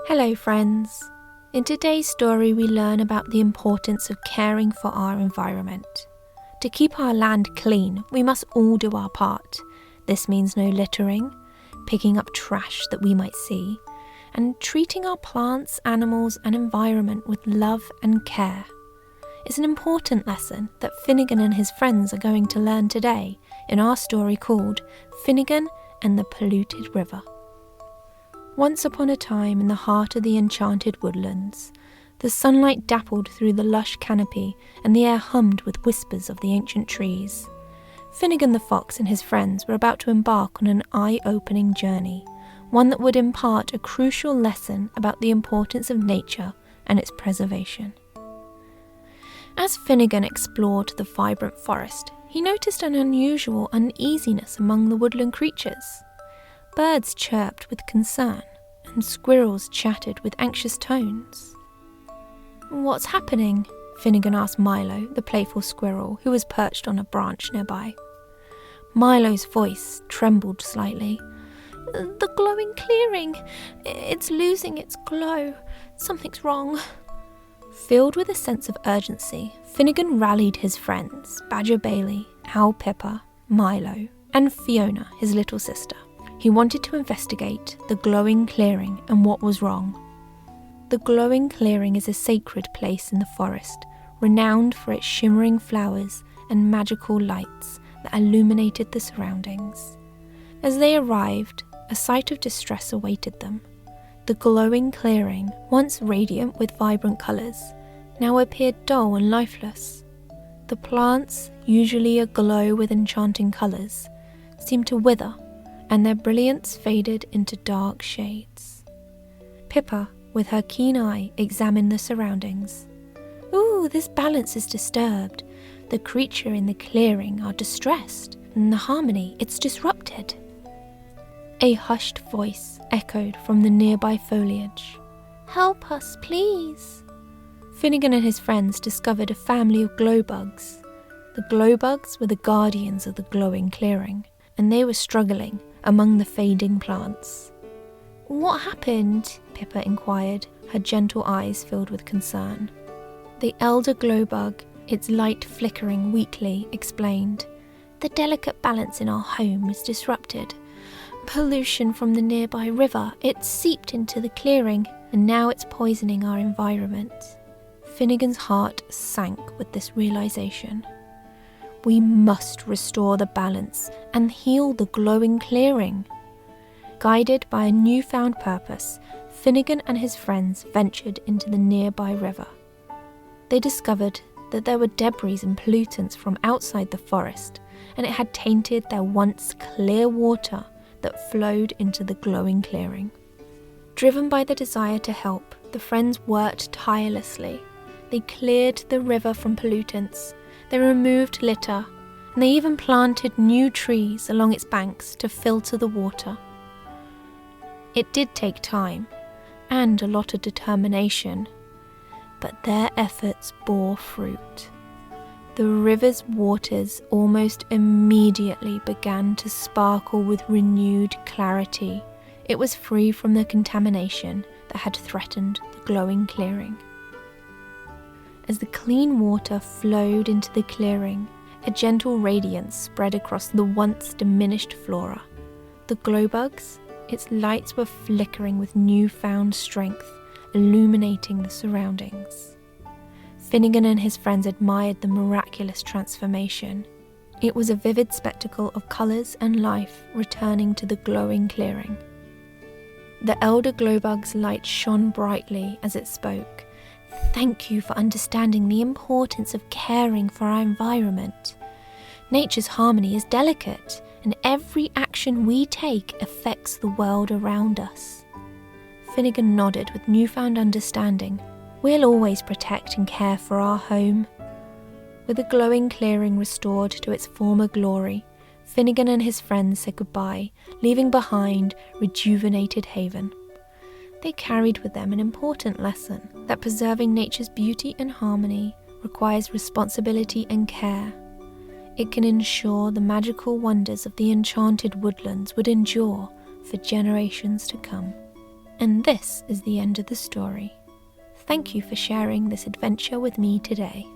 Hello friends. In today's story we learn about the importance of caring for our environment. To keep our land clean, we must all do our part. This means no littering, picking up trash that we might see, and treating our plants, animals and environment with love and care. It's an important lesson that Finnegan and his friends are going to learn today in our story called Finnegan and the Polluted River. Once upon a time in the heart of the enchanted woodlands, the sunlight dappled through the lush canopy and the air hummed with whispers of the ancient trees. Finnegan the Fox and his friends were about to embark on an eye-opening journey, one that would impart a crucial lesson about the importance of nature and its preservation. As Finnegan explored the vibrant forest, he noticed an unusual uneasiness among the woodland creatures. Birds chirped with concern, and squirrels chattered with anxious tones. "What's happening?" Finnegan asked Milo, the playful squirrel, who was perched on a branch nearby. Milo's voice trembled slightly. "The glowing clearing. It's losing its glow. Something's wrong." Filled with a sense of urgency, Finnegan rallied his friends, Badger Bailey, Owl Pippa, Milo, and Fiona, his little sister. He wanted to investigate the glowing clearing and what was wrong. The glowing clearing is a sacred place in the forest, renowned for its shimmering flowers and magical lights that illuminated the surroundings. As they arrived, a sight of distress awaited them. The glowing clearing, once radiant with vibrant colours, now appeared dull and lifeless. The plants, usually aglow with enchanting colours, seemed to wither, and their brilliance faded into dark shades. Pippa, with her keen eye, examined the surroundings. "Ooh, this balance is disturbed. The creature in the clearing are distressed, and the harmony, it's disrupted." A hushed voice echoed from the nearby foliage. "Help us, please." Finnegan and his friends discovered a family of glowbugs. The glowbugs were the guardians of the glowing clearing, and they were struggling among the fading plants. "What happened?" Pippa inquired, her gentle eyes filled with concern. The elder glowbug, its light flickering weakly, explained, "The delicate balance in our home was disrupted. Pollution from the nearby river, it seeped into the clearing, and now it's poisoning our environment." Finnegan's heart sank with this realization. We must restore the balance and heal the glowing clearing. Guided by a newfound purpose, Finnegan and his friends ventured into the nearby river. They discovered that there were debris and pollutants from outside the forest, and it had tainted their once clear water that flowed into the glowing clearing. Driven by the desire to help, the friends worked tirelessly. They cleared the river from pollutants, they removed litter, and they even planted new trees along its banks to filter the water. It did take time, and a lot of determination, but their efforts bore fruit. The river's waters almost immediately began to sparkle with renewed clarity. It was free from the contamination that had threatened the glowing clearing. As the clean water flowed into the clearing, a gentle radiance spread across the once diminished flora. The glowbugs, its lights were flickering with newfound strength, illuminating the surroundings. Finnegan and his friends admired the miraculous transformation. It was a vivid spectacle of colours and life returning to the glowing clearing. The elder glowbug's light shone brightly as it spoke. "Thank you for understanding the importance of caring for our environment. Nature's harmony is delicate, and every action we take affects the world around us." Finnegan nodded with newfound understanding. "We'll always protect and care for our home." With the glowing clearing restored to its former glory, Finnegan and his friends said goodbye, leaving behind rejuvenated haven. They carried with them an important lesson that preserving nature's beauty and harmony requires responsibility and care. It can ensure the magical wonders of the enchanted woodlands would endure for generations to come. And this is the end of the story. Thank you for sharing this adventure with me today.